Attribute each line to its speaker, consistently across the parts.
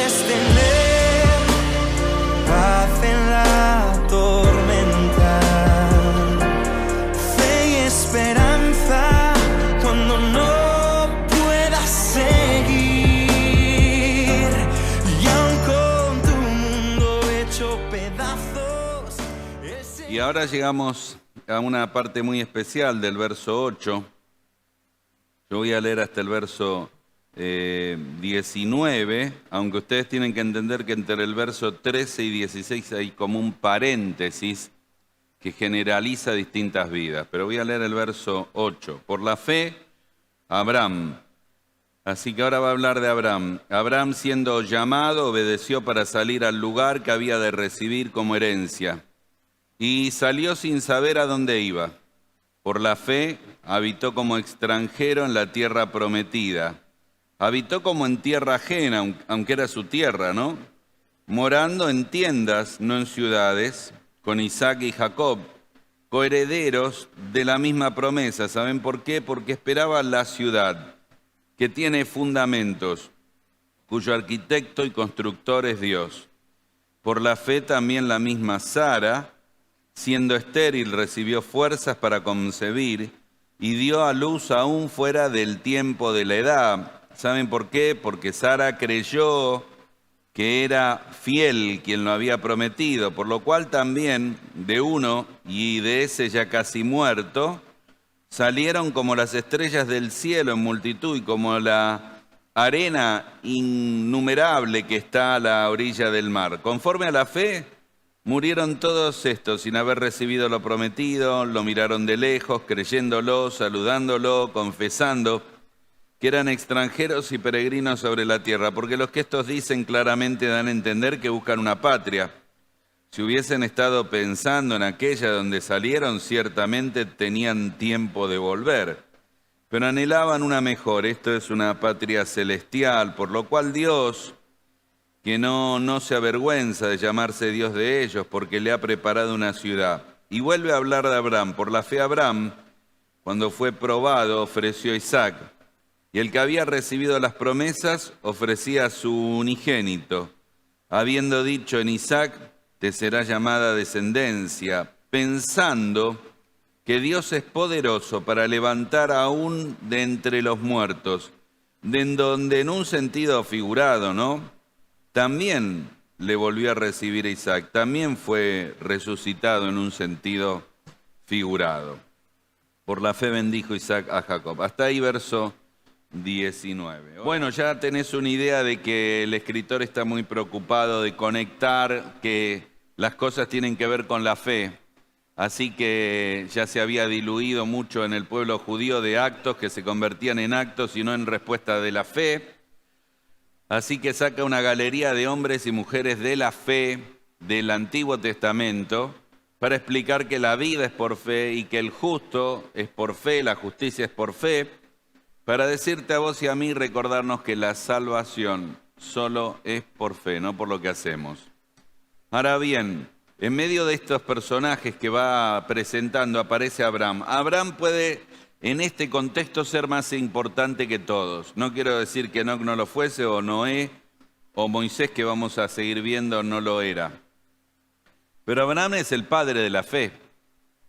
Speaker 1: puedes tener paz en la tormenta, fe y esperanza cuando no puedas seguir, y aun con tu mundo hecho pedazos.
Speaker 2: Y ahora llegamos a una parte muy especial del verso 8. Yo voy a leer hasta el verso 19, aunque ustedes tienen que entender que entre el verso 13 y 16 hay como un paréntesis que generaliza distintas vidas. Pero voy a leer el verso 8. Por la fe, Abraham. Así que ahora va a hablar de Abraham. Abraham, siendo llamado, obedeció para salir al lugar que había de recibir como herencia. Y salió sin saber a dónde iba. Por la fe, habitó como extranjero en la tierra prometida. Habitó como en tierra ajena, aunque era su tierra, ¿no? Morando en tiendas, no en ciudades, con Isaac y Jacob, coherederos de la misma promesa. ¿Saben por qué? Porque esperaba la ciudad, que tiene fundamentos, cuyo arquitecto y constructor es Dios. Por la fe también la misma Sara, siendo estéril, recibió fuerzas para concebir y dio a luz aún fuera del tiempo de la edad. ¿Saben por qué? Porque Sara creyó que era fiel quien lo había prometido, por lo cual también de uno, y de ese ya casi muerto, salieron como las estrellas del cielo en multitud y como la arena innumerable que está a la orilla del mar. Conforme a la fe, murieron todos estos sin haber recibido lo prometido, lo miraron de lejos, creyéndolo, saludándolo, confesando que eran extranjeros y peregrinos sobre la tierra, porque los que estos dicen claramente dan a entender que buscan una patria. Si hubiesen estado pensando en aquella donde salieron, ciertamente tenían tiempo de volver, pero anhelaban una mejor, esto es una patria celestial, por lo cual Dios, que no se avergüenza de llamarse Dios de ellos, porque le ha preparado una ciudad. Y vuelve a hablar de Abraham. Por la fe Abraham, cuando fue probado, ofreció a Isaac. Y el que había recibido las promesas, ofrecía a su unigénito, habiendo dicho: en Isaac te será llamada descendencia, pensando que Dios es poderoso para levantar aún de entre los muertos, de donde en un sentido figurado, ¿no?, también le volvió a recibir a Isaac, también fue resucitado en un sentido figurado. Por la fe bendijo Isaac a Jacob. Hasta ahí verso 19. Bueno, ya tenés una idea de que el escritor está muy preocupado de conectar que las cosas tienen que ver con la fe. Así que ya se había diluido mucho en el pueblo judío de actos que se convertían en actos y no en respuesta de la fe. Así que saca una galería de hombres y mujeres de la fe del Antiguo Testamento para explicar que la vida es por fe y que el justo es por fe, la justicia es por fe, para decirte a vos y a mí, recordarnos que la salvación solo es por fe, no por lo que hacemos. Ahora bien, en medio de estos personajes que va presentando aparece Abraham. Abraham puede en este contexto ser más importante que todos. No quiero decir que Enoc no lo fuese, o Noé, o Moisés, que vamos a seguir viendo, no lo era. Pero Abraham es el padre de la fe,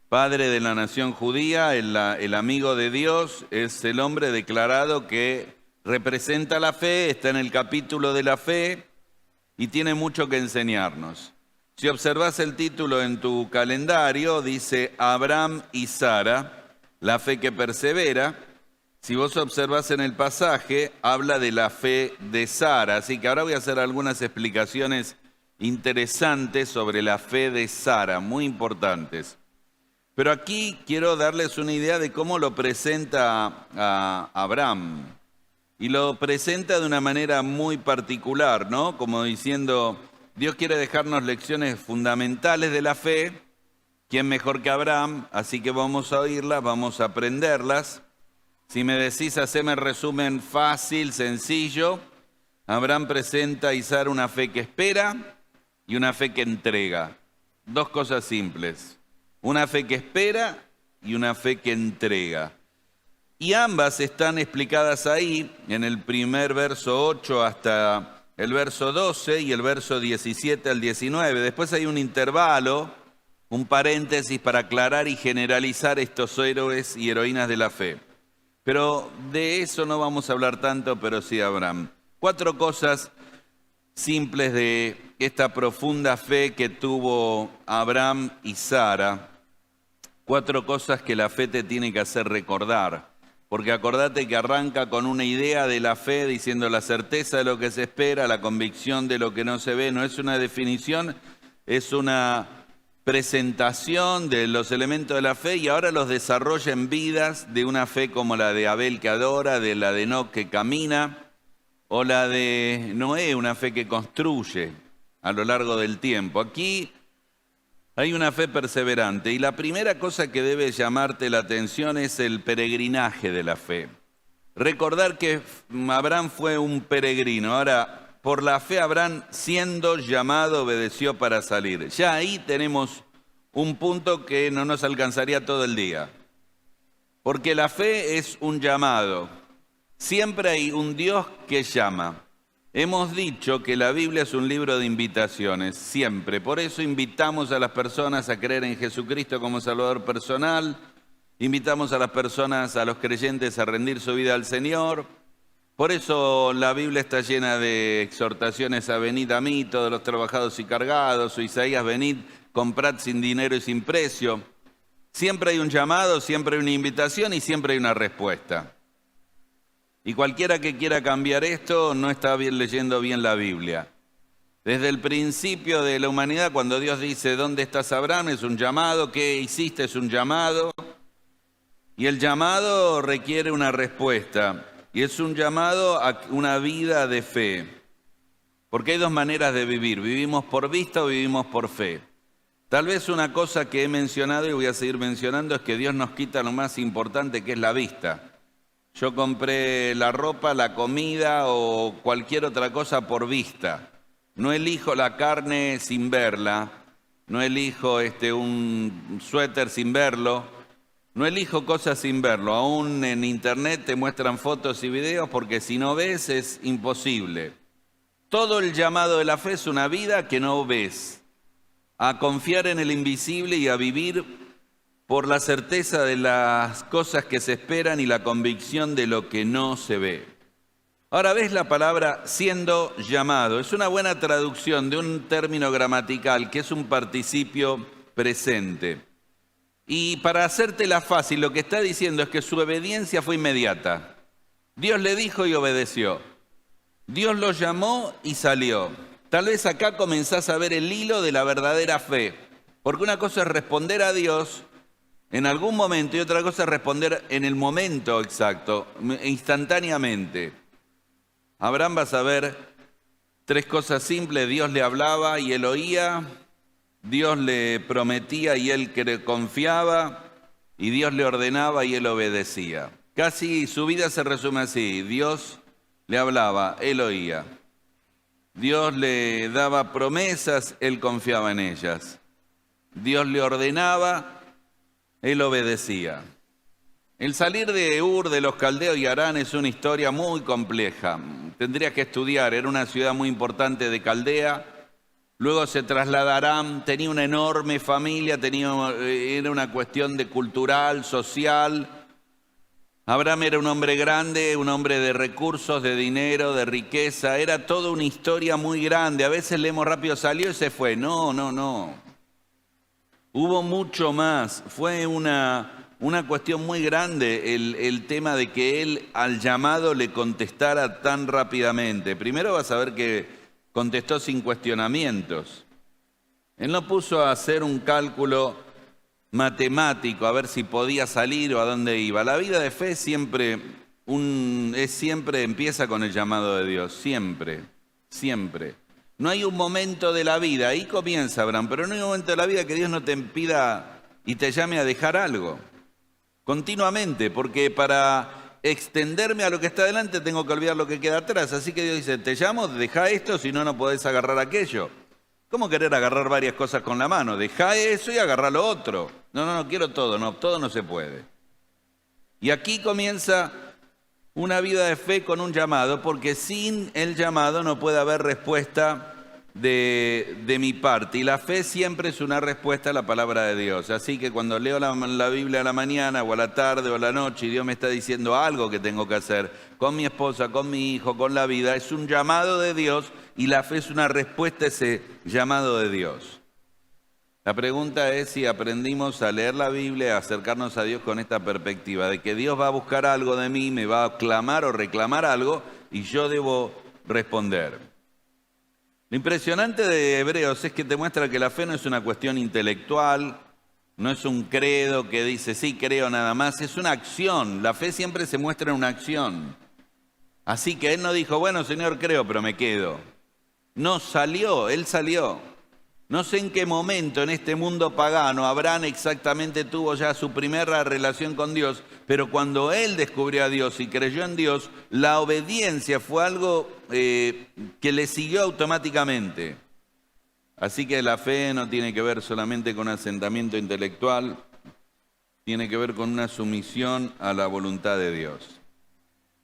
Speaker 2: padre de la nación judía, el amigo de Dios, es el hombre declarado que representa la fe, está en el capítulo de la fe y tiene mucho que enseñarnos. Si observas el título en tu calendario, dice Abraham y Sara, la fe que persevera. Si vos observás en el pasaje, habla de la fe de Sara. Así que ahora voy a hacer algunas explicaciones interesantes sobre la fe de Sara, muy importantes. Pero aquí quiero darles una idea de cómo lo presenta a Abraham. Y lo presenta de una manera muy particular, ¿no? Como diciendo, Dios quiere dejarnos lecciones fundamentales de la fe. ¿Quién mejor que Abraham? Así que vamos a oírlas, vamos a aprenderlas. Si me decís, haceme el resumen fácil, sencillo. Abraham presenta a Sara una fe que espera y una fe que entrega. Dos cosas simples. Una fe que espera y una fe que entrega. Y ambas están explicadas ahí, en el primer verso 8 hasta el verso 12 y el verso 17 al 19. Después hay un intervalo, un paréntesis para aclarar y generalizar estos héroes y heroínas de la fe. Pero de eso no vamos a hablar tanto, pero sí de Abraham. 4 cosas simples de esta profunda fe que tuvo Abraham y Sara. 4 cosas que la fe te tiene que hacer recordar. Porque acordate que arranca con una idea de la fe diciendo la certeza de lo que se espera, la convicción de lo que no se ve. No es una definición, es una presentación de los elementos de la fe y ahora los desarrolla en vidas de una fe como la de Abel que adora, de la de Enoc que camina, o la de Noé, una fe que construye a lo largo del tiempo. Aquí hay una fe perseverante y la primera cosa que debe llamarte la atención es el peregrinaje de la fe. Recordar que Abraham fue un peregrino. Ahora, por la fe Abraham, siendo llamado, obedeció para salir. Ya ahí tenemos un punto que no nos alcanzaría todo el día. Porque la fe es un llamado. Siempre hay un Dios que llama. Hemos dicho que la Biblia es un libro de invitaciones, siempre. Por eso invitamos a las personas a creer en Jesucristo como Salvador personal. Invitamos a las personas, a los creyentes, a rendir su vida al Señor. Por eso la Biblia está llena de exhortaciones a venid a mí, todos los trabajados y cargados, o Isaías, venid, comprad sin dinero y sin precio. Siempre hay un llamado, siempre hay una invitación y siempre hay una respuesta. Y cualquiera que quiera cambiar esto no está leyendo bien la Biblia. Desde el principio de la humanidad, cuando Dios dice, ¿dónde estás, Abraham?, es un llamado. ¿Qué hiciste? Es un llamado. Y el llamado requiere una respuesta. Y es un llamado a una vida de fe. Porque hay 2 maneras de vivir. ¿Vivimos por vista o vivimos por fe? Tal vez una cosa que he mencionado y voy a seguir mencionando es que Dios nos quita lo más importante, que es la vista. Yo compré la ropa, la comida o cualquier otra cosa por vista. No elijo la carne sin verla, no elijo un suéter sin verlo, no elijo cosas sin verlo. Aún en internet te muestran fotos y videos porque si no ves es imposible. Todo el llamado de la fe es una vida que no ves, a confiar en el invisible y a vivir por la certeza de las cosas que se esperan y la convicción de lo que no se ve. Ahora ves la palabra siendo llamado. Es una buena traducción de un término gramatical que es un participio presente. Y para hacértela fácil, lo que está diciendo es que su obediencia fue inmediata. Dios le dijo y obedeció. Dios lo llamó y salió. Tal vez acá comenzás a ver el hilo de la verdadera fe. Porque una cosa es responder a Dios en algún momento y otra cosa es responder en el momento exacto, instantáneamente. Abraham, vas a ver 3 cosas simples. Dios le hablaba y él oía, Dios le prometía y él confiaba, y Dios le ordenaba y él obedecía. Casi su vida se resume así: Dios le hablaba, él oía. Dios le daba promesas, él confiaba en ellas. Dios le ordenaba, él obedecía. El salir de Ur, de los caldeos y Harán, es una historia muy compleja. Tendrías que estudiar. Era una ciudad muy importante de Caldea. Luego se traslada a Harán. Tenía una enorme familia. Era una cuestión de cultural, social. Abraham era un hombre grande, un hombre de recursos, de dinero, de riqueza. Era toda una historia muy grande. A veces leemos rápido, salió y se fue. No. Hubo mucho más. Fue una cuestión muy grande el tema de que él al llamado le contestara tan rápidamente. Primero vas a ver que contestó sin cuestionamientos. Él no puso a hacer un cálculo matemático a ver si podía salir o a dónde iba. La vida de fe siempre empieza con el llamado de Dios. Siempre. No hay un momento de la vida, ahí comienza Abraham, pero no hay un momento de la vida que Dios no te pida y te llame a dejar algo. Continuamente, porque para extenderme a lo que está adelante tengo que olvidar lo que queda atrás. Así que Dios dice, te llamo, deja esto, si no, no podés agarrar aquello. ¿Cómo querer agarrar varias cosas con la mano? Deja eso y agarra lo otro. No quiero todo, todo no se puede. Y aquí comienza Una vida de fe con un llamado, porque sin el llamado no puede haber respuesta de mi parte. Y la fe siempre es una respuesta a la palabra de Dios. Así que cuando leo la Biblia a la mañana o a la tarde o a la noche y Dios me está diciendo algo que tengo que hacer con mi esposa, con mi hijo, con la vida, es un llamado de Dios y la fe es una respuesta a ese llamado de Dios. La pregunta es si aprendimos a leer la Biblia, a acercarnos a Dios con esta perspectiva de que Dios va a buscar algo de mí, me va a clamar o reclamar algo y yo debo responder. Lo impresionante de Hebreos es que te muestra que la fe no es una cuestión intelectual, no es un credo que dice sí creo nada más, es una acción. La fe siempre se muestra en una acción. Así que él no dijo, bueno Señor creo, pero me quedo. No, él salió. No sé en qué momento en este mundo pagano Abraham exactamente tuvo ya su primera relación con Dios, pero cuando él descubrió a Dios y creyó en Dios, la obediencia fue algo que le siguió automáticamente. Así que la fe no tiene que ver solamente con asentamiento intelectual, tiene que ver con una sumisión a la voluntad de Dios.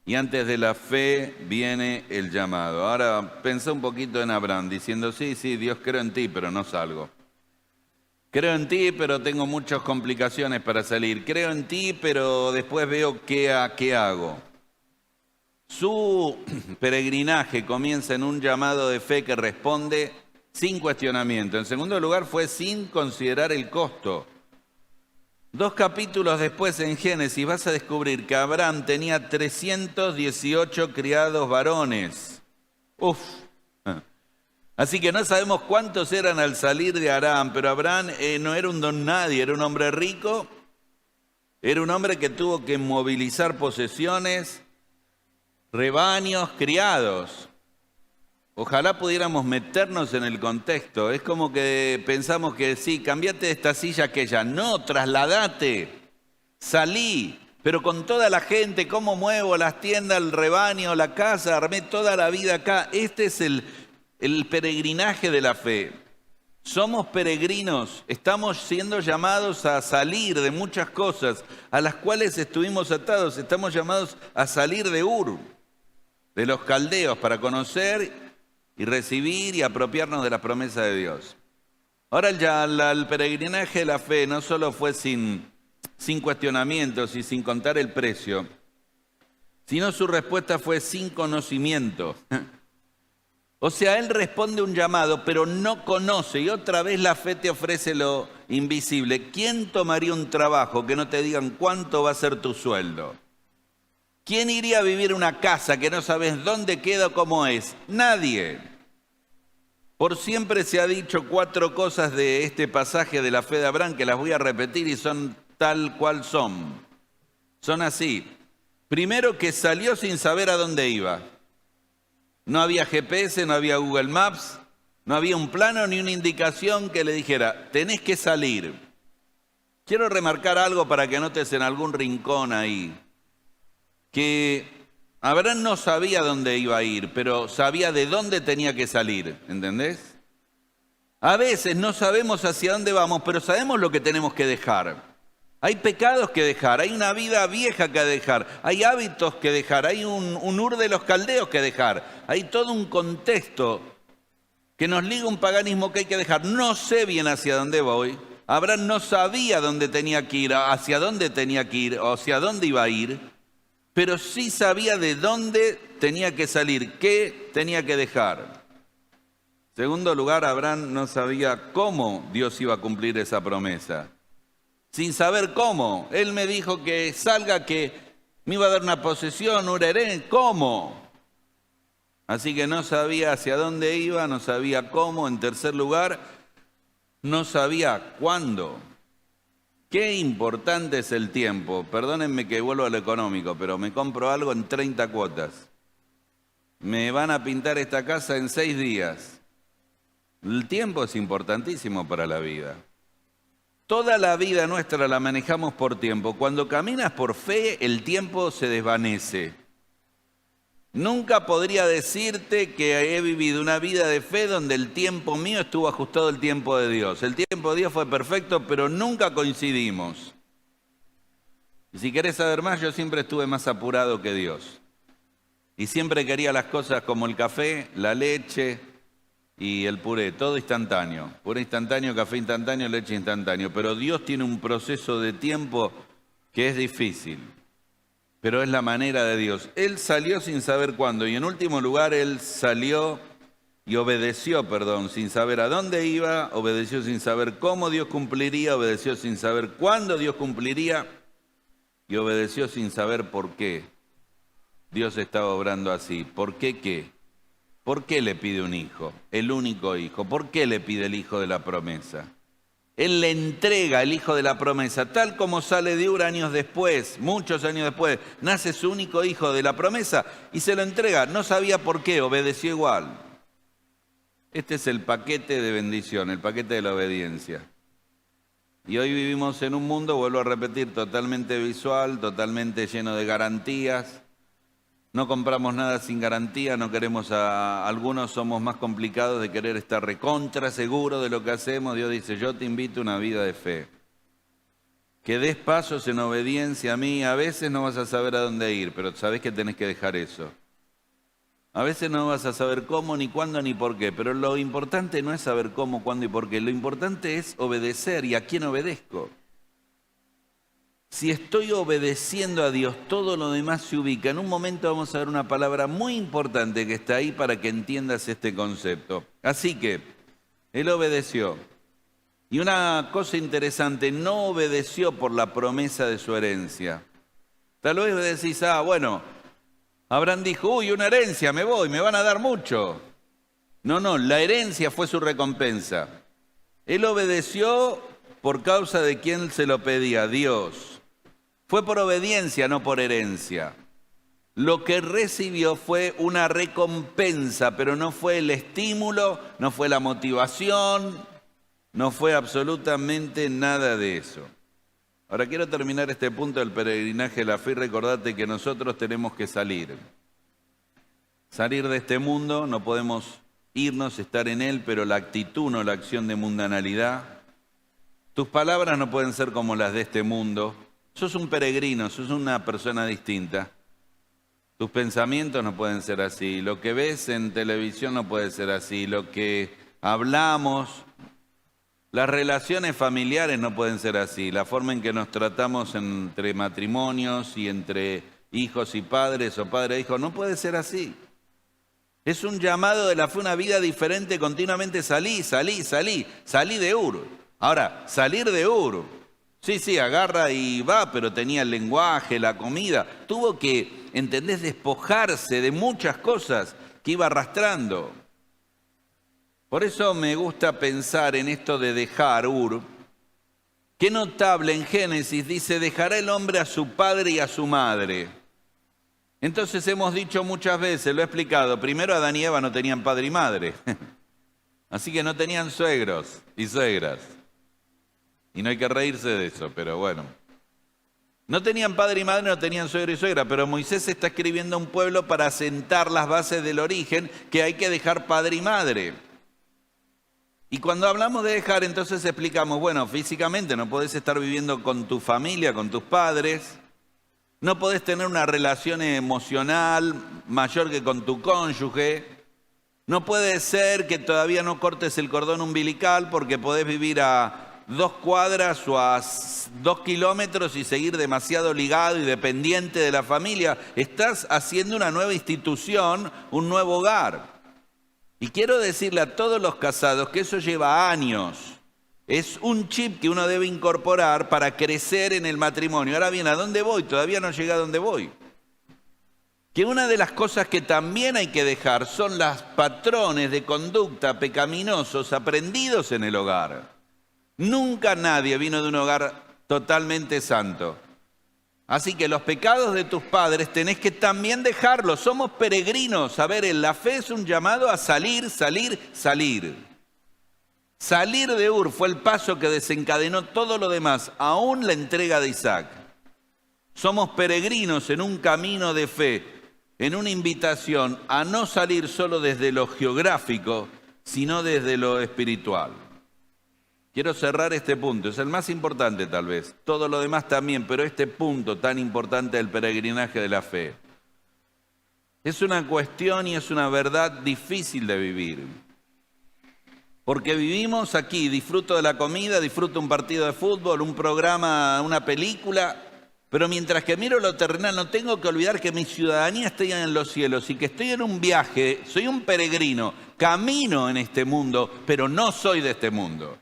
Speaker 2: Y antes de la fe viene el llamado. Ahora pensá un poquito en Abraham, diciendo, sí, Dios creo en ti, pero no salgo. Creo en ti, pero tengo muchas complicaciones para salir. Creo en ti, pero después veo qué hago. Su peregrinaje comienza en un llamado de fe que responde sin cuestionamiento. En segundo lugar, fue sin considerar el costo. 2 capítulos después en Génesis vas a descubrir que Abraham tenía 318 criados varones. Uf. Así que no sabemos cuántos eran al salir de Aram, pero Abraham no era un don nadie, era un hombre rico, era un hombre que tuvo que movilizar posesiones, rebaños, criados. Ojalá pudiéramos meternos en el contexto. Es como que pensamos que sí, cambiate de esta silla a aquella. No, trasladate, salí, pero con toda la gente, ¿cómo muevo las tiendas, el rebaño, la casa? Armé toda la vida acá. Este es el peregrinaje de la fe. Somos peregrinos, estamos siendo llamados a salir de muchas cosas a las cuales estuvimos atados. Estamos llamados a salir de Ur, de los caldeos, para conocer y recibir y apropiarnos de las promesas de Dios. Ahora el peregrinaje de la fe no solo fue sin cuestionamientos y sin contar el precio, sino su respuesta fue sin conocimiento. O sea, él responde un llamado, pero no conoce. Y otra vez la fe te ofrece lo invisible. ¿Quién tomaría un trabajo que no te digan cuánto va a ser tu sueldo? ¿Quién iría a vivir una casa que no sabes dónde queda o cómo es? Nadie. Por siempre se ha dicho 4 cosas de este pasaje de la fe de Abraham que las voy a repetir y son tal cual son. Son así. Primero, que salió sin saber a dónde iba. No había GPS, no había Google Maps, no había un plano ni una indicación que le dijera, tenés que salir. Quiero remarcar algo para que notes en algún rincón ahí. Que Abraham no sabía dónde iba a ir, pero sabía de dónde tenía que salir, ¿entendés? A veces no sabemos hacia dónde vamos, pero sabemos lo que tenemos que dejar. Hay pecados que dejar, hay una vida vieja que dejar, hay hábitos que dejar, hay un Ur de los caldeos que dejar, hay todo un contexto que nos liga a un paganismo que hay que dejar. No sé bien hacia dónde voy. Abraham no sabía dónde tenía que ir, hacia dónde tenía que ir o hacia dónde iba a ir, pero sí sabía de dónde tenía que salir, qué tenía que dejar. En segundo lugar, Abraham no sabía cómo Dios iba a cumplir esa promesa. Sin saber cómo. Él me dijo que salga, que me iba a dar una posesión, un herén. ¿Cómo? Así que no sabía hacia dónde iba, no sabía cómo. En tercer lugar, no sabía cuándo. Qué importante es el tiempo. Perdónenme que vuelvo a lo económico, pero me compro algo en 30 cuotas. Me van a pintar esta casa en 6 días. El tiempo es importantísimo para la vida. Toda la vida nuestra la manejamos por tiempo. Cuando caminas por fe, el tiempo se desvanece. Nunca podría decirte que he vivido una vida de fe donde el tiempo mío estuvo ajustado al tiempo de Dios. El tiempo de Dios fue perfecto, pero nunca coincidimos. Y si querés saber más, yo siempre estuve más apurado que Dios. Y siempre quería las cosas como el café, la leche y el puré, todo instantáneo. Puré instantáneo, café instantáneo, leche instantáneo. Pero Dios tiene un proceso de tiempo que es difícil, pero es la manera de Dios. Él salió sin saber cuándo, y en último lugar, Él salió y obedeció, sin saber a dónde iba, obedeció sin saber cómo Dios cumpliría, obedeció sin saber cuándo Dios cumpliría, y obedeció sin saber por qué Dios estaba obrando así. ¿Por qué qué? ¿Por qué le pide un hijo, el único hijo? ¿Por qué le pide el hijo de la promesa? Él le entrega el hijo de la promesa, tal como sale de Ur años después, muchos años después, nace su único hijo de la promesa y se lo entrega. No sabía por qué, obedeció igual. Este es el paquete de bendición, el paquete de la obediencia. Y hoy vivimos en un mundo, vuelvo a repetir, totalmente visual, totalmente lleno de garantías. No compramos nada sin garantía, no queremos algunos somos más complicados de querer estar recontra seguros de lo que hacemos. Dios dice, yo te invito a una vida de fe. Que des pasos en obediencia a mí. A veces no vas a saber a dónde ir, pero sabés que tenés que dejar eso. A veces no vas a saber cómo, ni cuándo, ni por qué, pero lo importante no es saber cómo, cuándo y por qué. Lo importante es obedecer. ¿Y a quién obedezco? Si estoy obedeciendo a Dios, todo lo demás se ubica. En un momento vamos a ver una palabra muy importante que está ahí para que entiendas este concepto. Así que, Él obedeció. Y una cosa interesante, no obedeció por la promesa de su herencia. Tal vez decís, bueno, Abraham dijo, uy, una herencia, me voy, me van a dar mucho. No, la herencia fue su recompensa. Él obedeció por causa de quien se lo pedía, Dios. Fue por obediencia, no por herencia. Lo que recibió fue una recompensa, pero no fue el estímulo, no fue la motivación, no fue absolutamente nada de eso. Ahora quiero terminar este punto del peregrinaje de la fe y recordarte que nosotros tenemos que salir. Salir de este mundo, no podemos irnos, estar en él, pero la actitud, no la acción de mundanalidad. Tus palabras no pueden ser como las de este mundo. Sos un peregrino, sos una persona distinta. Tus pensamientos no pueden ser así. Lo que ves en televisión no puede ser así. Lo que hablamos, las relaciones familiares no pueden ser así. La forma en que nos tratamos entre matrimonios y entre hijos y padres o padre e hijo no puede ser así. Es un llamado de la fe, una vida diferente, continuamente salí de Ur. Ahora, salir de Ur. Sí, agarra y va, pero tenía el lenguaje, la comida. Tuvo que, ¿entendés?, despojarse de muchas cosas que iba arrastrando. Por eso me gusta pensar en esto de dejar Ur. Qué notable en Génesis, dice, dejará el hombre a su padre y a su madre. Entonces hemos dicho muchas veces, lo he explicado, primero Adán y Eva no tenían padre y madre. Así que no tenían suegros y suegras. Y no hay que reírse de eso, pero bueno. No tenían padre y madre, no tenían suegro y suegra, pero Moisés está escribiendo a un pueblo para asentar las bases del origen, que hay que dejar padre y madre. Y cuando hablamos de dejar, entonces explicamos, bueno, físicamente no podés estar viviendo con tu familia, con tus padres, no podés tener una relación emocional mayor que con tu cónyuge, no puede ser que todavía no cortes el cordón umbilical porque podés vivir a 2 cuadras o a 2 kilómetros y seguir demasiado ligado y dependiente de la familia. Estás haciendo una nueva institución, un nuevo hogar. Y quiero decirle a todos los casados que eso lleva años. Es un chip que uno debe incorporar para crecer en el matrimonio. Ahora bien, ¿a dónde voy? Todavía no llegué a dónde voy. Que una de las cosas que también hay que dejar son los patrones de conducta pecaminosos aprendidos en el hogar. Nunca nadie vino de un hogar totalmente santo. Así que los pecados de tus padres tenés que también dejarlos. Somos peregrinos. A ver, la fe es un llamado a salir. Salir de Ur fue el paso que desencadenó todo lo demás, aún la entrega de Isaac. Somos peregrinos en un camino de fe, en una invitación a no salir solo desde lo geográfico, sino desde lo espiritual. Quiero cerrar este punto, es el más importante tal vez, todo lo demás también, pero este punto tan importante del peregrinaje de la fe. Es una cuestión y es una verdad difícil de vivir. Porque vivimos aquí, disfruto de la comida, disfruto un partido de fútbol, un programa, una película, pero mientras que miro lo terrenal no tengo que olvidar que mi ciudadanía está en los cielos y que estoy en un viaje, soy un peregrino, camino en este mundo, pero no soy de este mundo.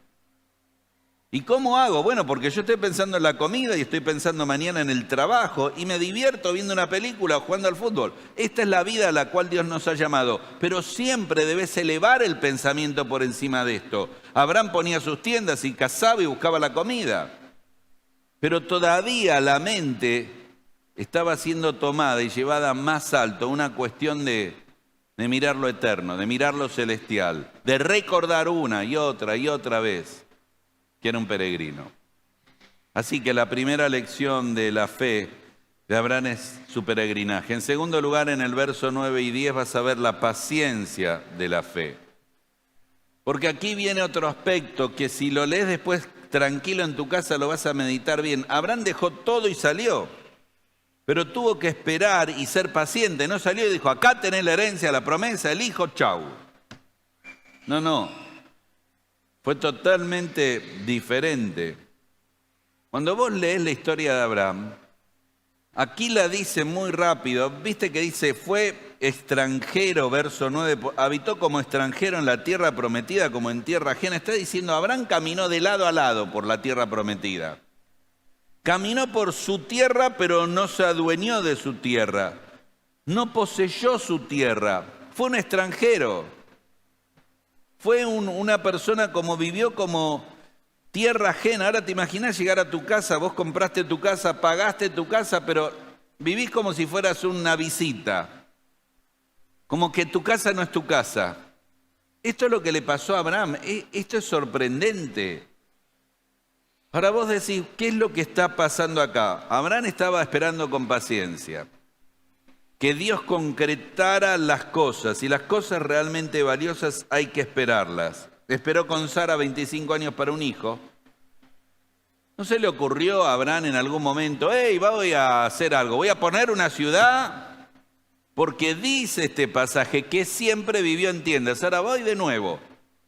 Speaker 2: ¿Y cómo hago? Bueno, porque yo estoy pensando en la comida y estoy pensando mañana en el trabajo y me divierto viendo una película o jugando al fútbol. Esta es la vida a la cual Dios nos ha llamado, pero siempre debes elevar el pensamiento por encima de esto. Abraham ponía sus tiendas y cazaba y buscaba la comida, pero todavía la mente estaba siendo tomada y llevada más alto, una cuestión de mirar lo eterno, de mirar lo celestial, de recordar una y otra vez que era un peregrino. Así que la primera lección de la fe de Abraham es su peregrinaje. En segundo lugar, en el verso 9 y 10 vas a ver la paciencia de la fe. Porque aquí viene otro aspecto que si lo lees después tranquilo en tu casa lo vas a meditar bien. Abraham dejó todo y salió, pero tuvo que esperar y ser paciente. No salió y dijo, acá tenés la herencia, la promesa, el hijo, chau. No. Fue totalmente diferente. Cuando vos lees la historia de Abraham, aquí la dice muy rápido. Viste que dice, fue extranjero, verso 9, habitó como extranjero en la tierra prometida, como en tierra ajena. Está diciendo, Abraham caminó de lado a lado por la tierra prometida. Caminó por su tierra, pero no se adueñó de su tierra. No poseyó su tierra. Fue un extranjero. Fue una persona como vivió como tierra ajena. Ahora te imaginas llegar a tu casa, vos compraste tu casa, pagaste tu casa, pero vivís como si fueras una visita. Como que tu casa no es tu casa. Esto es lo que le pasó a Abraham. Esto es sorprendente. Ahora vos decís, ¿qué es lo que está pasando acá? Abraham estaba esperando con paciencia que Dios concretara las cosas, y las cosas realmente valiosas hay que esperarlas. Esperó con Sara 25 años para un hijo. ¿No se le ocurrió a Abraham en algún momento, voy a hacer algo, voy a poner una ciudad? Porque dice este pasaje que siempre vivió en tiendas. Ahora voy de nuevo,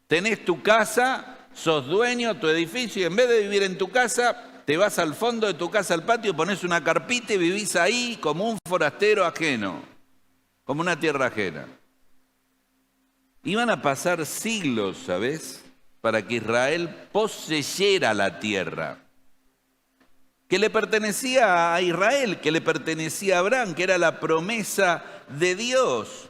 Speaker 2: tenés tu casa, sos dueño, tu edificio, y en vez de vivir en tu casa, te vas al fondo de tu casa, al patio, pones una carpita y vivís ahí como un forastero ajeno, como una tierra ajena. Iban a pasar siglos, ¿sabes?, para que Israel poseyera la tierra que le pertenecía a Israel, que le pertenecía a Abraham, que era la promesa de Dios.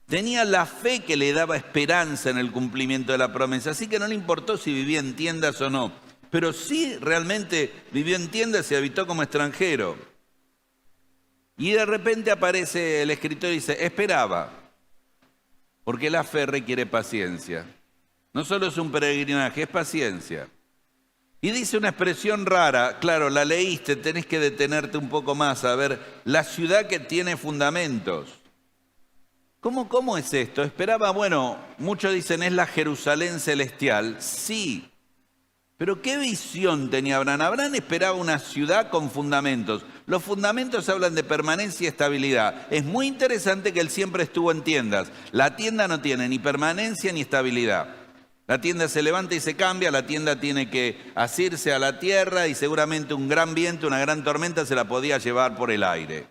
Speaker 2: Tenía la fe que le daba esperanza en el cumplimiento de la promesa, así que no le importó si vivía en tiendas o no. Pero sí realmente vivió en tiendas y habitó como extranjero. Y de repente aparece el escritor y dice, esperaba, porque la fe requiere paciencia. No solo es un peregrinaje, es paciencia. Y dice una expresión rara, claro, la leíste, tenés que detenerte un poco más a ver, la ciudad que tiene fundamentos. ¿Cómo es esto? Esperaba, bueno, muchos dicen es la Jerusalén celestial, sí. Pero ¿qué visión tenía Abraham? Abraham esperaba una ciudad con fundamentos. Los fundamentos hablan de permanencia y estabilidad. Es muy interesante que él siempre estuvo en tiendas. La tienda no tiene ni permanencia ni estabilidad. La tienda se levanta y se cambia, la tienda tiene que asirse a la tierra y seguramente un gran viento, una gran tormenta se la podía llevar por el aire.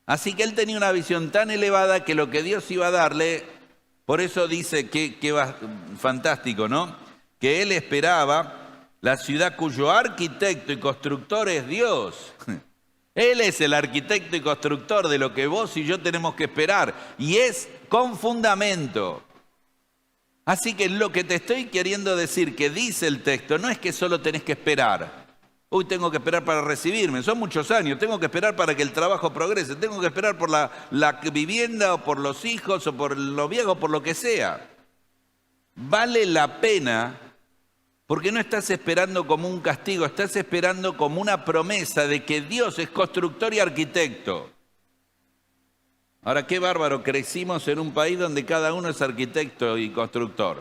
Speaker 2: Así que él tenía una visión tan elevada que lo que Dios iba a darle, por eso dice que va fantástico, ¿no? Que él esperaba la ciudad cuyo arquitecto y constructor es Dios. Él es el arquitecto y constructor de lo que vos y yo tenemos que esperar, y es con fundamento. Así que lo que te estoy queriendo decir, que dice el texto, no es que solo tenés que esperar. Uy, tengo que esperar para recibirme, son muchos años, tengo que esperar para que el trabajo progrese, tengo que esperar por la vivienda o por los hijos o por los viejos, por lo que sea. Vale la pena. Porque no estás esperando como un castigo, estás esperando como una promesa de que Dios es constructor y arquitecto. Ahora, qué bárbaro, crecimos en un país donde cada uno es arquitecto y constructor.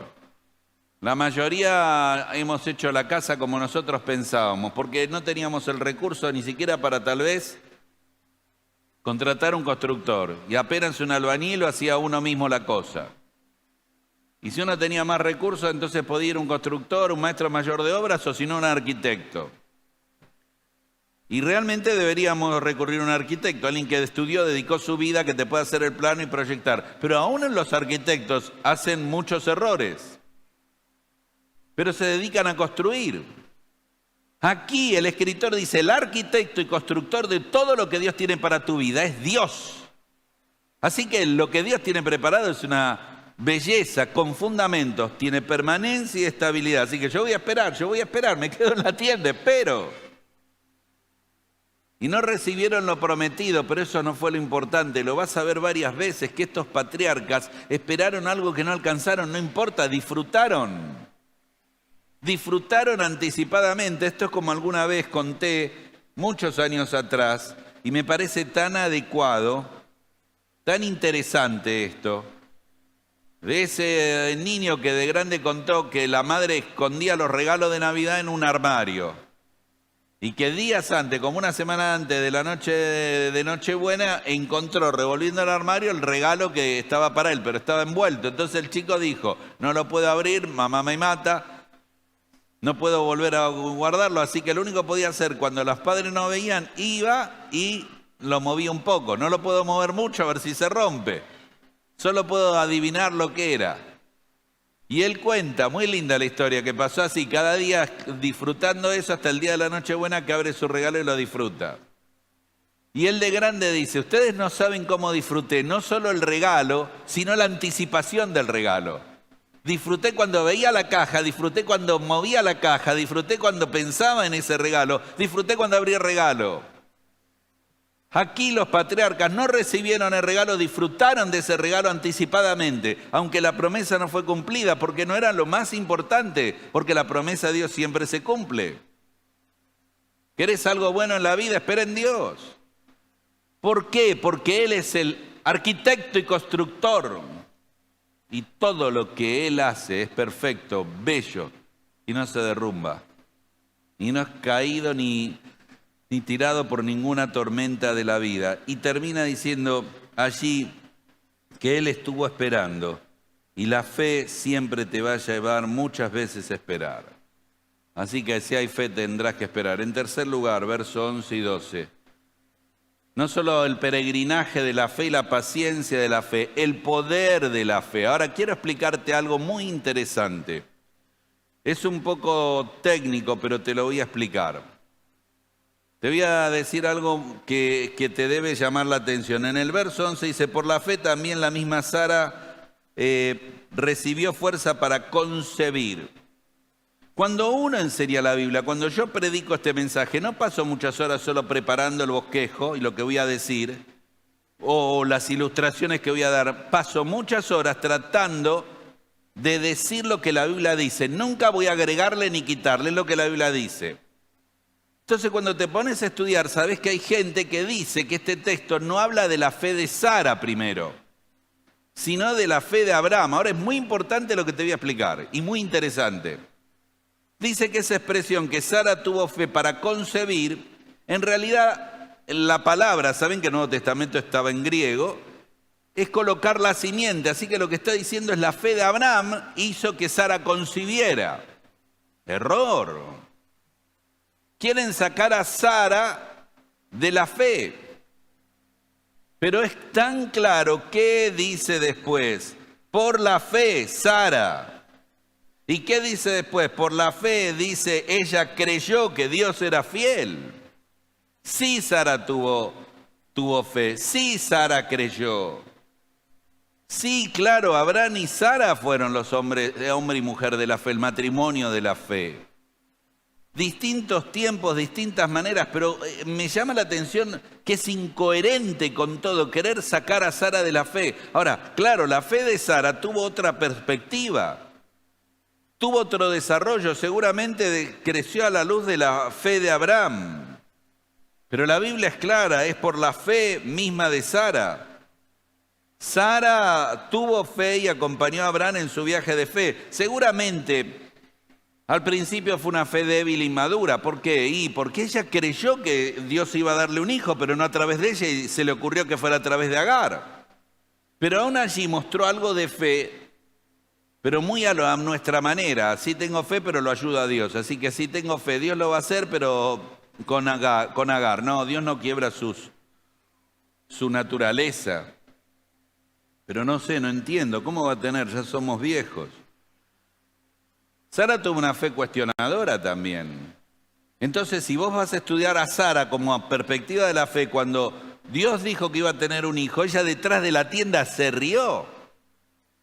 Speaker 2: La mayoría hemos hecho la casa como nosotros pensábamos, porque no teníamos el recurso ni siquiera para tal vez contratar un constructor y apenas un albañil lo hacía uno mismo la cosa. Y si uno tenía más recursos, entonces podía ir un constructor, un maestro mayor de obras o si no un arquitecto. Y realmente deberíamos recurrir a un arquitecto, alguien que estudió, dedicó su vida, que te pueda hacer el plano y proyectar. Pero aún en los arquitectos hacen muchos errores. Pero se dedican a construir. Aquí el escritor dice, el arquitecto y constructor de todo lo que Dios tiene para tu vida es Dios. Así que lo que Dios tiene preparado es una belleza con fundamentos, tiene permanencia y estabilidad. Así que yo voy a esperar, me quedo en la tienda, espero. Y no recibieron lo prometido, pero eso no fue lo importante. Lo vas a ver varias veces, que estos patriarcas esperaron algo que no alcanzaron, no importa, disfrutaron. Disfrutaron anticipadamente. Esto es como alguna vez conté muchos años atrás, y me parece tan adecuado, tan interesante esto, de ese niño que de grande contó que la madre escondía los regalos de Navidad en un armario. Y que días antes, como una semana antes de la noche de Nochebuena, encontró revolviendo el armario el regalo que estaba para él, pero estaba envuelto. Entonces el chico dijo, no lo puedo abrir, mamá me mata, no puedo volver a guardarlo. Así que lo único que podía hacer cuando los padres no veían, iba y lo movía un poco. No lo puedo mover mucho a ver si se rompe. Solo puedo adivinar lo que era. Y él cuenta, muy linda la historia, que pasó así, cada día disfrutando eso hasta el día de la Nochebuena que abre su regalo y lo disfruta. Y él de grande dice, ustedes no saben cómo disfruté, no solo el regalo, sino la anticipación del regalo. Disfruté cuando veía la caja, disfruté cuando movía la caja, disfruté cuando pensaba en ese regalo, disfruté cuando abría el regalo. Aquí los patriarcas no recibieron el regalo, disfrutaron de ese regalo anticipadamente, aunque la promesa no fue cumplida, porque no era lo más importante, porque la promesa de Dios siempre se cumple. ¿Querés algo bueno en la vida? Espera en Dios. ¿Por qué? Porque Él es el arquitecto y constructor. Y todo lo que Él hace es perfecto, bello, y no se derrumba. Y no es caído ni tirado por ninguna tormenta de la vida. Y termina diciendo allí que Él estuvo esperando. Y la fe siempre te va a llevar muchas veces a esperar. Así que si hay fe tendrás que esperar. En tercer lugar, versos 11 y 12. No solo el peregrinaje de la fe y la paciencia de la fe, el poder de la fe. Ahora quiero explicarte algo muy interesante. Es un poco técnico, pero te lo voy a explicar. Te voy a decir algo que te debe llamar la atención. En el verso 11 dice, por la fe también la misma Sara recibió fuerza para concebir. Cuando uno enseña la Biblia, cuando yo predico este mensaje, no paso muchas horas solo preparando el bosquejo y lo que voy a decir, o las ilustraciones que voy a dar. Paso muchas horas tratando de decir lo que la Biblia dice. Nunca voy a agregarle ni quitarle lo que la Biblia dice. Entonces cuando te pones a estudiar, sabes que hay gente que dice que este texto no habla de la fe de Sara primero, sino de la fe de Abraham. Ahora es muy importante lo que te voy a explicar y muy interesante. Dice que esa expresión que Sara tuvo fe para concebir, en realidad la palabra, saben que el Nuevo Testamento estaba en griego, es colocar la simiente. Así que lo que está diciendo es la fe de Abraham hizo que Sara concibiera. Error. Quieren sacar a Sara de la fe. Pero es tan claro que dice después, por la fe, Sara. ¿Y qué dice después? Por la fe, dice, ella creyó que Dios era fiel. Sí, Sara tuvo fe. Sí, Sara creyó. Sí, claro, Abraham y Sara fueron los hombres, hombre y mujer de la fe, el matrimonio de la fe. Distintos tiempos, distintas maneras, pero me llama la atención que es incoherente con todo, querer sacar a Sara de la fe. Ahora, claro, la fe de Sara tuvo otra perspectiva, tuvo otro desarrollo, seguramente creció a la luz de la fe de Abraham. Pero la Biblia es clara, es por la fe misma de Sara. Sara tuvo fe y acompañó a Abraham en su viaje de fe. Seguramente Al principio fue una fe débil e inmadura. ¿Por qué? Porque ella creyó que Dios iba a darle un hijo, pero no a través de ella, y se le ocurrió que fuera a través de Agar. Pero aún allí mostró algo de fe, pero muy a nuestra manera. Sí tengo fe, pero lo ayuda a Dios. Así que sí tengo fe, Dios lo va a hacer, pero con Agar. No, Dios no quiebra su naturaleza. Pero no sé, no entiendo, ¿cómo va a tener? Ya somos viejos. Sara tuvo una fe cuestionadora también. Entonces, si vos vas a estudiar a Sara como perspectiva de la fe, cuando Dios dijo que iba a tener un hijo, ella detrás de la tienda se rió.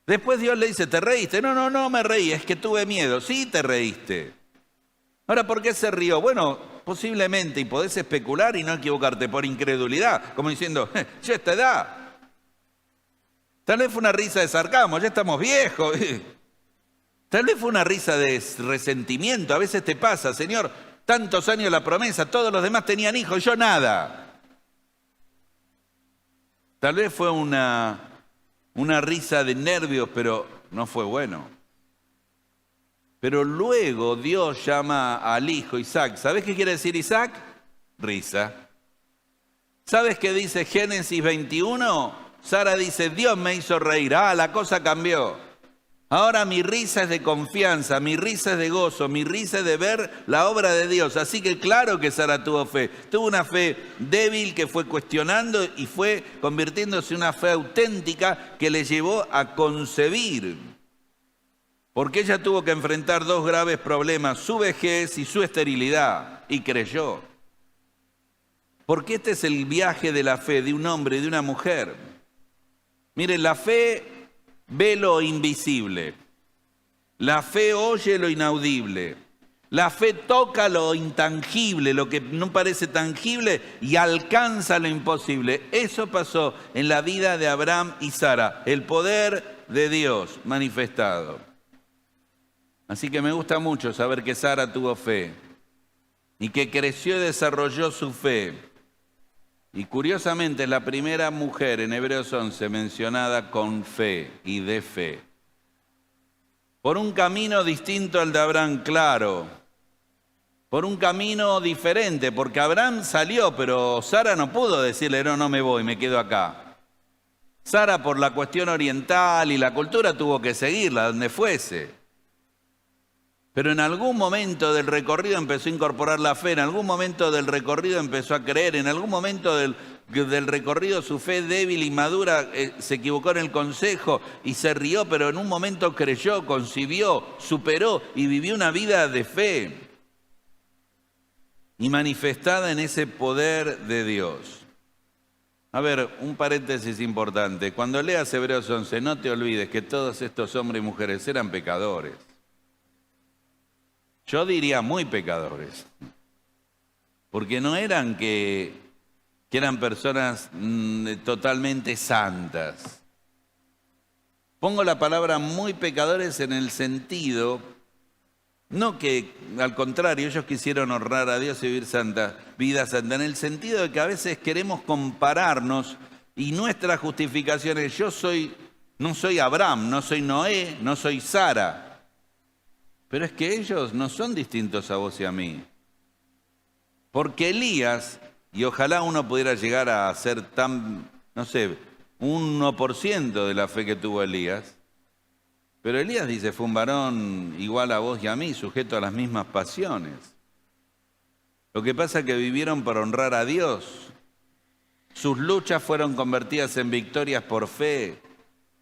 Speaker 2: Después Dios le dice, ¿te reíste? No me reí, es que tuve miedo. Sí, te reíste. Ahora, ¿por qué se rió? Bueno, posiblemente, y podés especular y no equivocarte, por incredulidad, como diciendo, ya esta edad. Tal vez fue una risa de sarcasmo, ya estamos viejos. Tal vez fue una risa de resentimiento, a veces te pasa, Señor, tantos años la promesa, todos los demás tenían hijos, yo nada. Tal vez fue una risa de nervios, pero no fue bueno. Pero luego Dios llama al hijo Isaac. ¿Sabes qué quiere decir Isaac? Risa. ¿Sabes qué dice Génesis 21? Sara dice, Dios me hizo reír. La cosa cambió. Ahora mi risa es de confianza, mi risa es de gozo, mi risa es de ver la obra de Dios. Así que claro que Sara tuvo fe. Tuvo una fe débil que fue cuestionando y fue convirtiéndose en una fe auténtica que le llevó a concebir. Porque ella tuvo que enfrentar dos graves problemas, su vejez y su esterilidad, y creyó. Porque este es el viaje de la fe de un hombre y de una mujer. Miren, la fe ve lo invisible, la fe oye lo inaudible, la fe toca lo intangible, lo que no parece tangible y alcanza lo imposible. Eso pasó en la vida de Abraham y Sara, el poder de Dios manifestado. Así que me gusta mucho saber que Sara tuvo fe y que creció y desarrolló su fe. Y curiosamente es la primera mujer en Hebreos 11 mencionada con fe y de fe. Por un camino distinto al de Abraham, claro. Por un camino diferente, porque Abraham salió, pero Sara no pudo decirle, no me voy, me quedo acá. Sara por la cuestión oriental y la cultura tuvo que seguirla donde fuese. Pero en algún momento del recorrido empezó a incorporar la fe, en algún momento del recorrido empezó a creer, en algún momento del recorrido su fe débil y madura se equivocó en el consejo y se rió, pero en un momento creyó, concibió, superó y vivió una vida de fe y manifestada en ese poder de Dios. A ver, un paréntesis importante. Cuando leas Hebreos 11, no te olvides que todos estos hombres y mujeres eran pecadores. Yo diría muy pecadores, porque no eran que eran personas totalmente santas. Pongo la palabra muy pecadores en el sentido, no que al contrario, ellos quisieron honrar a Dios y vivir vida santa, en el sentido de que a veces queremos compararnos y nuestra justificación es no soy Abraham, no soy Noé, no soy Sara. Pero es que ellos no son distintos a vos y a mí. Porque Elías, y ojalá uno pudiera llegar a ser tan, no sé, 1% de la fe que tuvo Elías. Pero Elías dice, fue un varón igual a vos y a mí, sujeto a las mismas pasiones. Lo que pasa es que vivieron para honrar a Dios. Sus luchas fueron convertidas en victorias por fe.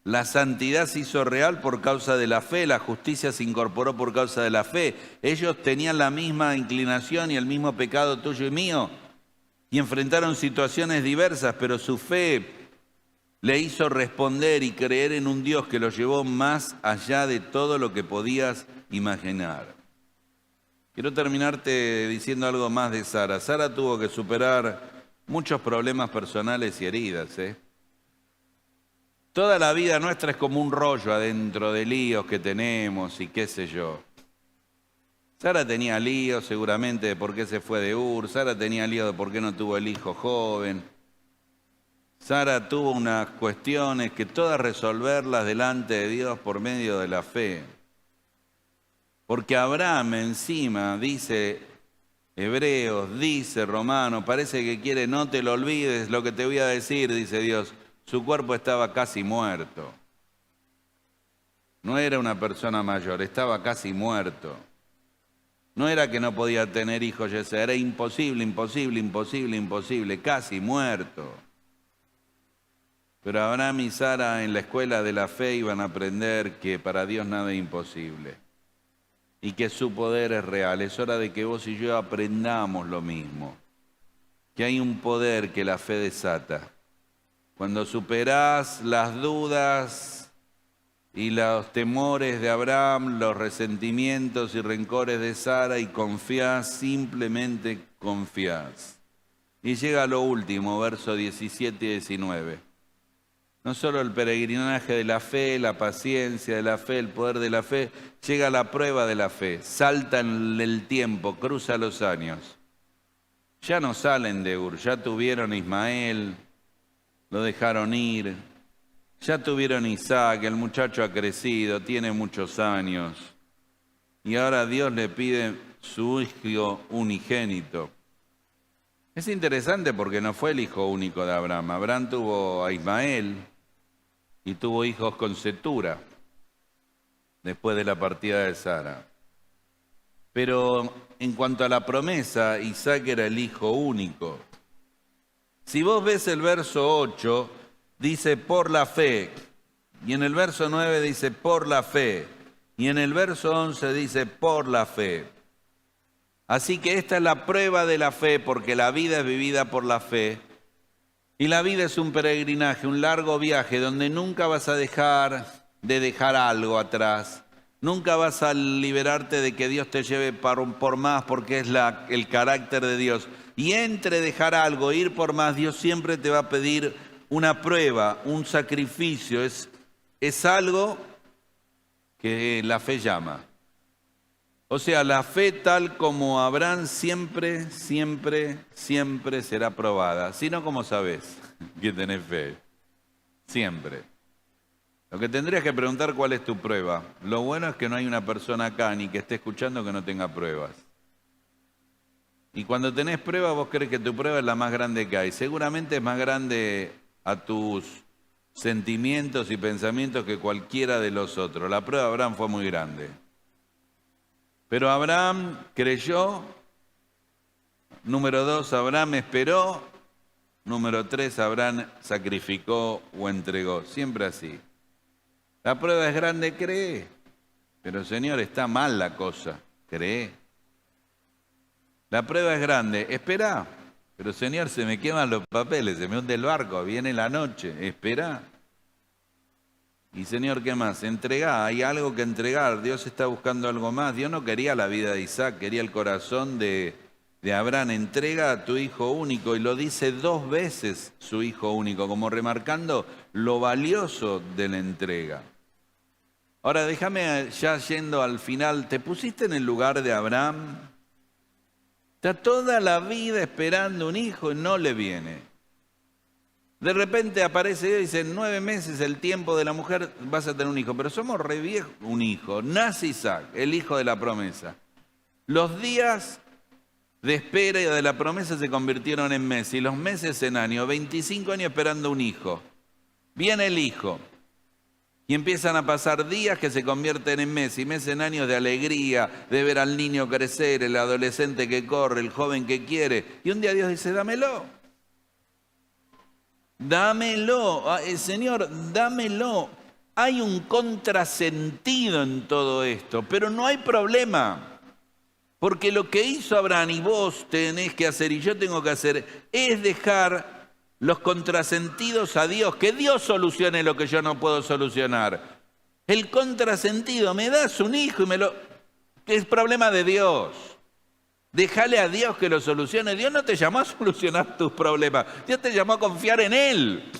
Speaker 2: La santidad se hizo real por causa de la fe, la justicia se incorporó por causa de la fe. Ellos tenían la misma inclinación y el mismo pecado tuyo y mío y enfrentaron situaciones diversas, pero su fe le hizo responder y creer en un Dios que los llevó más allá de todo lo que podías imaginar. Quiero terminarte diciendo algo más de Sara. Sara tuvo que superar muchos problemas personales y heridas, Toda la vida nuestra es como un rollo adentro de líos que tenemos y qué sé yo. Sara tenía líos seguramente de por qué se fue de Ur, Sara tenía líos de por qué no tuvo el hijo joven. Sara tuvo unas cuestiones que todas resolverlas delante de Dios por medio de la fe. Porque Abraham encima, dice Hebreos, dice Romanos, parece que quiere, no te lo olvides lo que te voy a decir, dice Dios. Su cuerpo estaba casi muerto. No era una persona mayor, estaba casi muerto. No era que no podía tener hijos, era imposible, imposible, imposible, imposible, casi muerto. Pero Abraham y Sara en la escuela de la fe iban a aprender que para Dios nada es imposible y que su poder es real. Es hora de que vos y yo aprendamos lo mismo, que hay un poder que la fe desata. Cuando superás las dudas y los temores de Abraham, los resentimientos y rencores de Sara y confías, simplemente confías. Y llega lo último, versos 17 y 19. No solo el peregrinaje de la fe, la paciencia de la fe, el poder de la fe, llega la prueba de la fe. Salta en el tiempo, cruza los años. Ya no salen de Ur, ya tuvieron a Ismael, lo dejaron ir. Ya tuvieron Isaac, el muchacho ha crecido, tiene muchos años. Y ahora Dios le pide su hijo unigénito. Es interesante porque no fue el hijo único de Abraham. Abraham tuvo a Ismael y tuvo hijos con Cetura, después de la partida de Sara. Pero en cuanto a la promesa, Isaac era el hijo único. Si vos ves el verso 8, dice por la fe, y en el verso 9 dice por la fe, y en el verso 11 dice por la fe. Así que esta es la prueba de la fe, porque la vida es vivida por la fe, y la vida es un peregrinaje, un largo viaje, donde nunca vas a dejar de dejar algo atrás, nunca vas a liberarte de que Dios te lleve por más, porque es el carácter de Dios. Y entre dejar algo, ir por más, Dios siempre te va a pedir una prueba, un sacrificio, es algo que la fe llama. O sea, la fe tal como Abraham siempre, siempre, siempre será probada. Si no, ¿cómo sabés que tenés fe? Siempre. Lo que tendrías que preguntar cuál es tu prueba. Lo bueno es que no hay una persona acá ni que esté escuchando que no tenga pruebas. Y cuando tenés pruebas, vos crees que tu prueba es la más grande que hay. Seguramente es más grande a tus sentimientos y pensamientos que cualquiera de los otros. La prueba de Abraham fue muy grande. Pero Abraham creyó. Número 2, Abraham esperó. Número 3, Abraham sacrificó o entregó. Siempre así. La prueba es grande, cree. Pero Señor, está mal la cosa. Cree. La prueba es grande, espera. Pero Señor, se me queman los papeles, se me hunde el barco, viene la noche, espera. Y Señor, ¿qué más? Entregá, hay algo que entregar, Dios está buscando algo más. Dios no quería la vida de Isaac, quería el corazón de Abraham. Entrega a tu hijo único, y lo dice 2 veces su hijo único, como remarcando lo valioso de la entrega. Ahora déjame ya yendo al final, ¿te pusiste en el lugar de Abraham? Está toda la vida esperando un hijo y no le viene. De repente aparece Dios y dice, 9 meses el tiempo de la mujer, vas a tener un hijo. Pero somos re viejos, un hijo. Nace Isaac, el hijo de la promesa. Los días de espera y de la promesa se convirtieron en meses, y los meses en años. 25 años esperando un hijo. Viene el hijo. Y empiezan a pasar días que se convierten en meses, y meses en años de alegría, de ver al niño crecer, el adolescente que corre, el joven que quiere. Y un día Dios dice, dámelo. Dámelo, Señor, dámelo. Hay un contrasentido en todo esto, pero no hay problema. Porque lo que hizo Abraham y vos tenés que hacer y yo tengo que hacer es dejar los contrasentidos a Dios, que Dios solucione lo que yo no puedo solucionar. El contrasentido, me das un hijo y es problema de Dios. Déjale a Dios que lo solucione. Dios no te llamó a solucionar tus problemas. Dios te llamó a confiar en Él.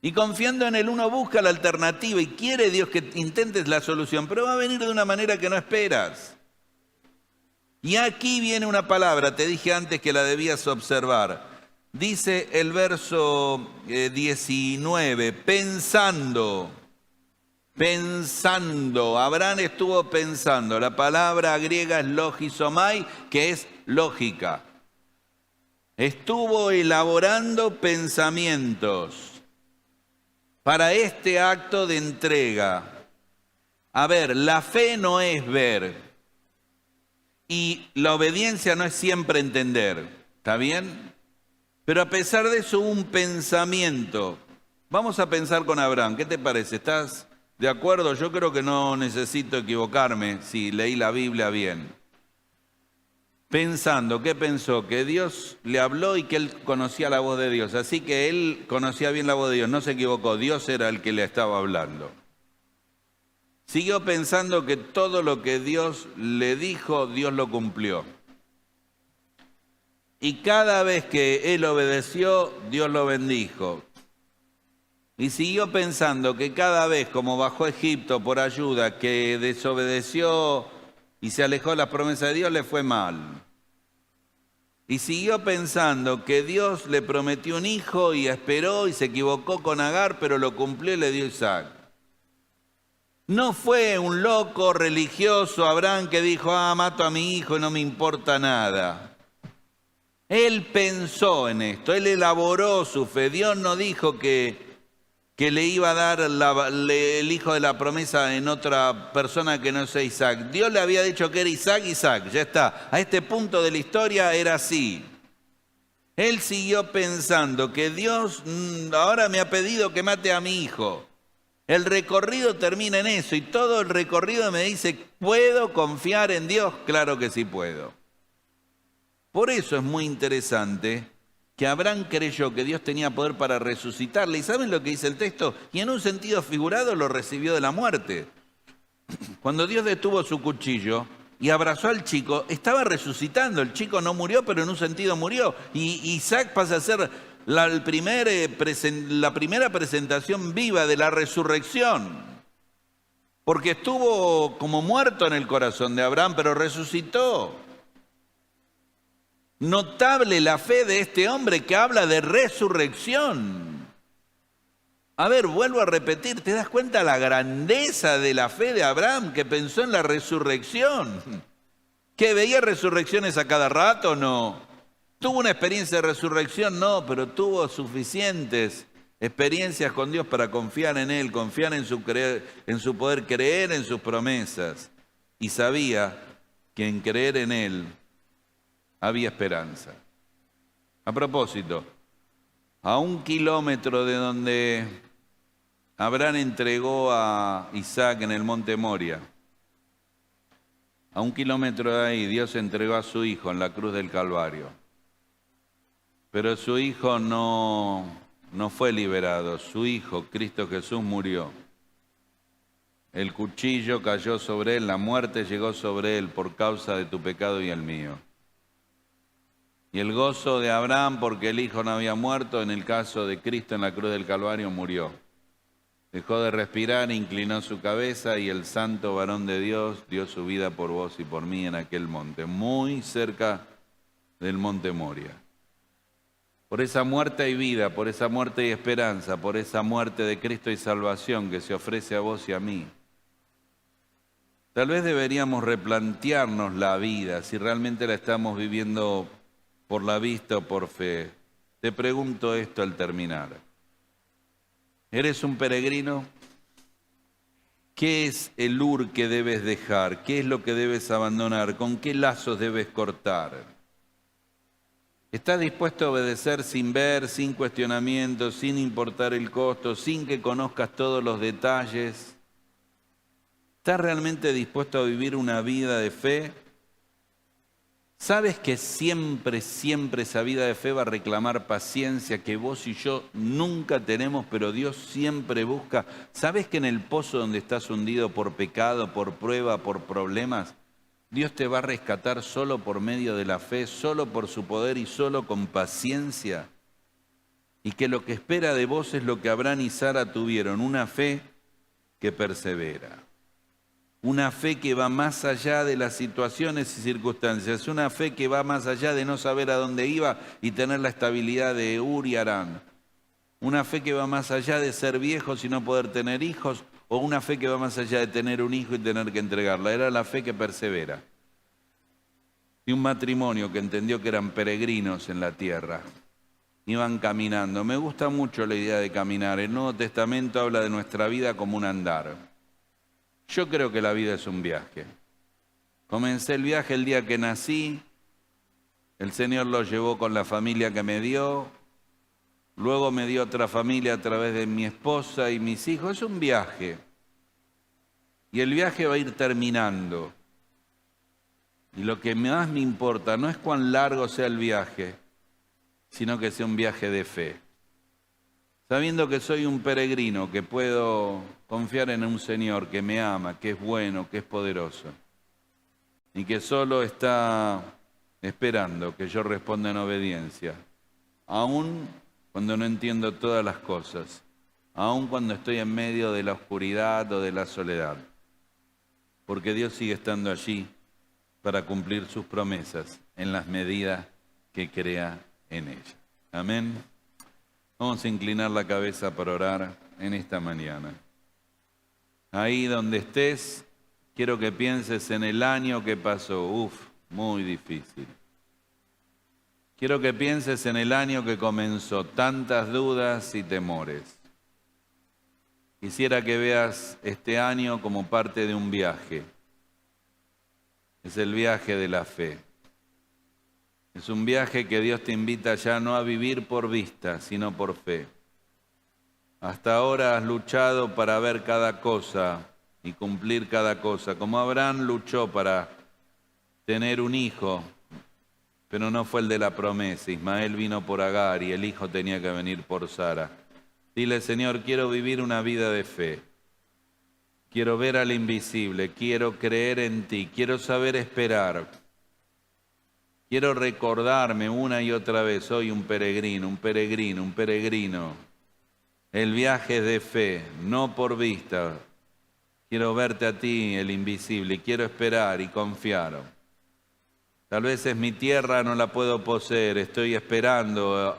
Speaker 2: Y confiando en Él uno busca la alternativa y quiere Dios que intentes la solución, pero va a venir de una manera que no esperas. Y aquí viene una palabra, te dije antes que la debías observar. Dice el verso 19, pensando. Pensando, Abraham estuvo pensando. La palabra griega es logizomai, que es lógica. Estuvo elaborando pensamientos para este acto de entrega. A ver, la fe no es ver y la obediencia no es siempre entender, ¿está bien? Pero a pesar de eso, un pensamiento. Vamos a pensar con Abraham, ¿qué te parece? ¿Estás de acuerdo? Yo creo que no necesito equivocarme si leí la Biblia bien. Pensando, ¿qué pensó? Que Dios le habló y que él conocía la voz de Dios. Así que él conocía bien la voz de Dios, no se equivocó, Dios era el que le estaba hablando. Siguió pensando que todo lo que Dios le dijo, Dios lo cumplió. Y cada vez que él obedeció, Dios lo bendijo. Y siguió pensando que cada vez, como bajó a Egipto por ayuda, que desobedeció y se alejó de las promesas de Dios, le fue mal. Y siguió pensando que Dios le prometió un hijo y esperó y se equivocó con Agar, pero lo cumplió y le dio Isaac. No fue un loco religioso Abraham que dijo, mato a mi hijo y no me importa nada. Él pensó en esto, él elaboró su fe. Dios no dijo que le iba a dar el hijo de la promesa en otra persona que no sea Isaac. Dios le había dicho que era Isaac, ya está. A este punto de la historia era así. Él siguió pensando que Dios ahora me ha pedido que mate a mi hijo. El recorrido termina en eso y todo el recorrido me dice, ¿puedo confiar en Dios? Claro que sí puedo. Por eso es muy interesante que Abraham creyó que Dios tenía poder para resucitarle. ¿Y saben lo que dice el texto? Y en un sentido figurado lo recibió de la muerte. Cuando Dios detuvo su cuchillo y abrazó al chico, estaba resucitando. El chico no murió, pero en un sentido murió. Y Isaac pasa a ser la primera presentación viva de la resurrección. Porque estuvo como muerto en el corazón de Abraham, pero resucitó. Notable la fe de este hombre que habla de resurrección. A ver, vuelvo a repetir, ¿te das cuenta la grandeza de la fe de Abraham que pensó en la resurrección? ¿Que veía resurrecciones a cada rato? No. ¿Tuvo una experiencia de resurrección? No, pero tuvo suficientes experiencias con Dios para confiar en Él, confiar en su poder, creer en sus promesas. Y sabía que en creer en Él había esperanza. A propósito, a 1 kilómetro de donde Abraham entregó a Isaac en el monte Moria, a 1 kilómetro de ahí Dios entregó a su hijo en la cruz del Calvario. Pero su hijo no fue liberado, su hijo, Cristo Jesús, murió. El cuchillo cayó sobre él, la muerte llegó sobre él por causa de tu pecado y el mío. Y el gozo de Abraham porque el hijo no había muerto, en el caso de Cristo en la cruz del Calvario murió. Dejó de respirar, inclinó su cabeza y el santo varón de Dios dio su vida por vos y por mí en aquel monte, muy cerca del monte Moria. Por esa muerte hay vida, por esa muerte hay esperanza, por esa muerte de Cristo hay salvación que se ofrece a vos y a mí. Tal vez deberíamos replantearnos la vida, si realmente la estamos viviendo por la vista o por fe. Te pregunto esto al terminar. ¿Eres un peregrino? ¿Qué es el Ur que debes dejar? ¿Qué es lo que debes abandonar? ¿Con qué lazos debes cortar? ¿Estás dispuesto a obedecer sin ver, sin cuestionamiento, sin importar el costo, sin que conozcas todos los detalles? ¿Estás realmente dispuesto a vivir una vida de fe? ¿Sabes que siempre esa vida de fe va a reclamar paciencia que vos y yo nunca tenemos, pero Dios siempre busca? ¿Sabes que en el pozo donde estás hundido por pecado, por prueba, por problemas, Dios te va a rescatar solo por medio de la fe, solo por su poder y solo con paciencia? Y que lo que espera de vos es lo que Abraham y Sara tuvieron, una fe que persevera. Una fe que va más allá de las situaciones y circunstancias. Una fe que va más allá de no saber a dónde iba y tener la estabilidad de Ur y Harán. Una fe que va más allá de ser viejos y no poder tener hijos o una fe que va más allá de tener un hijo y tener que entregarla. Era la fe que persevera. Y un matrimonio que entendió que eran peregrinos en la tierra. Iban caminando. Me gusta mucho la idea de caminar. El Nuevo Testamento habla de nuestra vida como un andar. Yo creo que la vida es un viaje. Comencé el viaje el día que nací. El Señor lo llevó con la familia que me dio. Luego me dio otra familia a través de mi esposa y mis hijos. Es un viaje. Y el viaje va a ir terminando. Y lo que más me importa no es cuán largo sea el viaje, sino que sea un viaje de fe. Sabiendo que soy un peregrino, que puedo confiar en un Señor que me ama, que es bueno, que es poderoso, y que solo está esperando que yo responda en obediencia, aún cuando no entiendo todas las cosas, aún cuando estoy en medio de la oscuridad o de la soledad, porque Dios sigue estando allí para cumplir sus promesas en las medidas que crea en ella. Amén. Vamos a inclinar la cabeza para orar en esta mañana. Ahí donde estés, quiero que pienses en el año que pasó. Muy difícil. Quiero que pienses en el año que comenzó, tantas dudas y temores. Quisiera que veas este año como parte de un viaje. Es el viaje de la fe. Es un viaje que Dios te invita ya no a vivir por vista, sino por fe. Hasta ahora has luchado para ver cada cosa y cumplir cada cosa, como Abraham luchó para tener un hijo, pero no fue el de la promesa. Ismael vino por Agar y el hijo tenía que venir por Sara. Dile, Señor, quiero vivir una vida de fe. Quiero ver al invisible, quiero creer en ti, quiero saber esperar. Quiero recordarme una y otra vez, soy un peregrino, un peregrino, un peregrino. El viaje es de fe, no por vista. Quiero verte a ti, el invisible, y quiero esperar y confiar. Tal vez es mi tierra, no la puedo poseer, estoy esperando.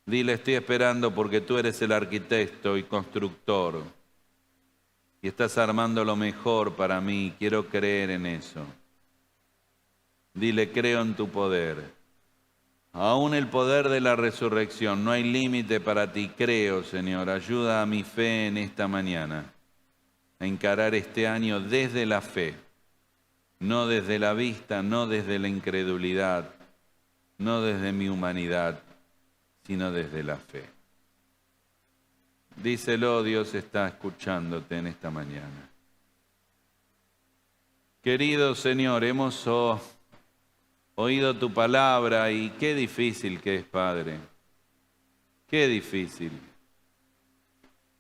Speaker 2: Dile, estoy esperando porque tú eres el arquitecto y constructor. Y estás armando lo mejor para mí, quiero creer en eso. Dile, creo en tu poder. Aún el poder de la resurrección, no hay límite para ti, creo, Señor. Ayuda a mi fe en esta mañana a encarar este año desde la fe, no desde la vista, no desde la incredulidad, no desde mi humanidad, sino desde la fe. Díselo, Dios está escuchándote en esta mañana. Querido Señor, hemos oído tu palabra y qué difícil que es, Padre. Qué difícil.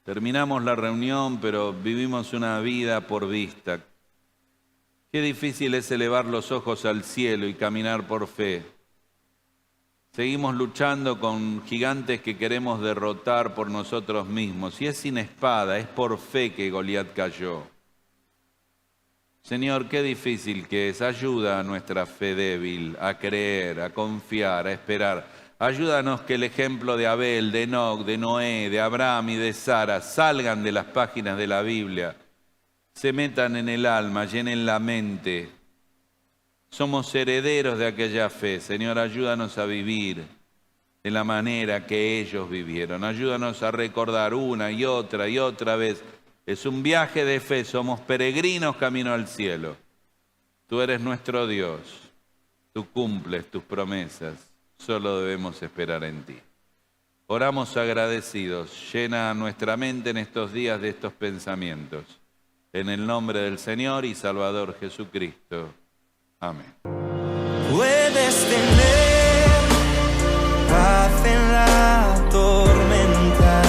Speaker 2: Terminamos la reunión, pero vivimos una vida por vista. Qué difícil es elevar los ojos al cielo y caminar por fe. Seguimos luchando con gigantes que queremos derrotar por nosotros mismos. Y es sin espada, es por fe que Goliat cayó. Señor, qué difícil que es. Ayuda a nuestra fe débil a creer, a confiar, a esperar. Ayúdanos que el ejemplo de Abel, de Enoc, de Noé, de Abraham y de Sara salgan de las páginas de la Biblia, se metan en el alma, llenen la mente. Somos herederos de aquella fe. Señor, ayúdanos a vivir de la manera que ellos vivieron. Ayúdanos a recordar una y otra vez. Es un viaje de fe, somos peregrinos camino al cielo. Tú eres nuestro Dios, tú cumples tus promesas, solo debemos esperar en ti. Oramos agradecidos, llena nuestra mente en estos días de estos pensamientos. En el nombre del Señor y Salvador Jesucristo. Amén.
Speaker 1: Puedes tener paz en la tormenta,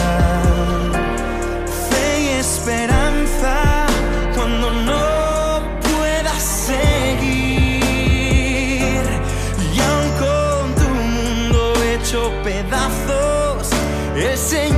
Speaker 1: fe y esperanza cuando no puedas seguir. Y aun con tu mundo hecho pedazos, el Señor